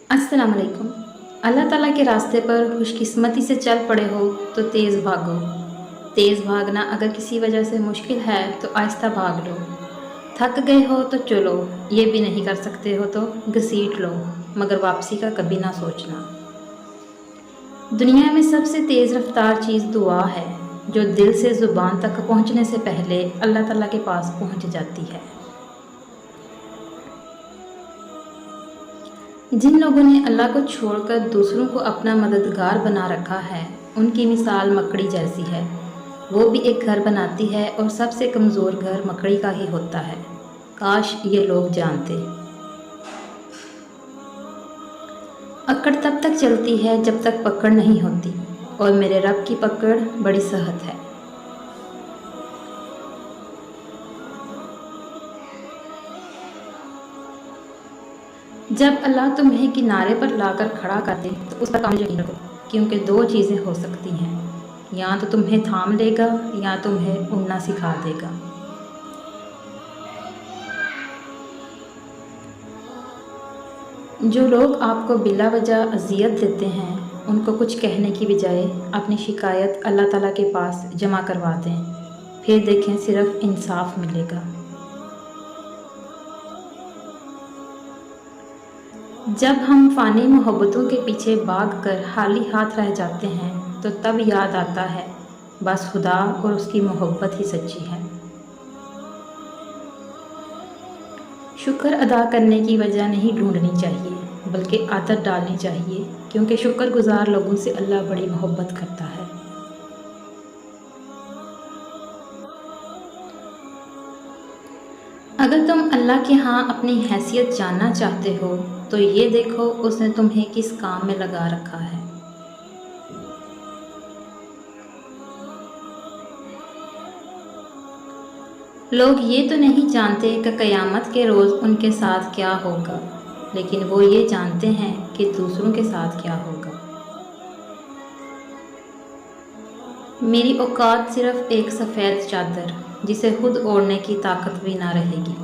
अस्सलाम वालेकुम। अल्लाह ताला के रास्ते पर खुशकिस्मती से चल पड़े हो तो तेज़ भागो। तेज़ भागना अगर किसी वजह से मुश्किल है तो आहिस्ता भाग लो। थक गए हो तो चलो, ये भी नहीं कर सकते हो तो घसीट लो, मगर वापसी का कभी ना सोचना। दुनिया में सबसे तेज़ रफ्तार चीज़ दुआ है, जो दिल से ज़ुबान तक पहुँचने से पहले अल्लाह ताला के पास पहुँच जाती है। जिन लोगों ने अल्लाह को छोड़कर दूसरों को अपना मददगार बना रखा है, उनकी मिसाल मकड़ी जैसी है। वो भी एक घर बनाती है और सबसे कमज़ोर घर मकड़ी का ही होता है। काश ये लोग जानते। अकड़ तब तक चलती है जब तक पकड़ नहीं होती, और मेरे रब की पकड़ बड़ी सख्त है। जब अल्लाह तुम्हें किनारे पर लाकर खड़ा कर दे तो उस पर काम यकीन रखो, क्योंकि दो चीज़ें हो सकती हैं, या तो तुम्हें थाम लेगा या तुम्हें उड़ना सिखा देगा। जो लोग आपको बिला वजह अजियत देते हैं, उनको कुछ कहने की बजाय अपनी शिकायत अल्लाह ताला के पास जमा करवा दें, फिर देखें सिर्फ इंसाफ मिलेगा। जब हम फ़ानी मोहब्बतों के पीछे भागकर खाली हाथ रह जाते हैं तो तब याद आता है बस खुदा और उसकी मोहब्बत ही सच्ची है। शुक्र अदा करने की वजह नहीं ढूंढनी चाहिए, बल्कि आदत डालनी चाहिए, क्योंकि शुक्रगुजार लोगों से अल्लाह बड़ी मोहब्बत करता है। अगर तुम अल्लाह के यहाँ अपनी हैसियत जानना चाहते हो तो ये देखो उसने तुम्हें किस काम में लगा रखा है। लोग ये तो नहीं जानते कि क़यामत के रोज़ उनके साथ क्या होगा, लेकिन वो ये जानते हैं कि दूसरों के साथ क्या होगा। मेरी औकात सिर्फ एक सफ़ेद चादर, जिसे खुद ओढ़ने की ताकत भी ना रहेगी।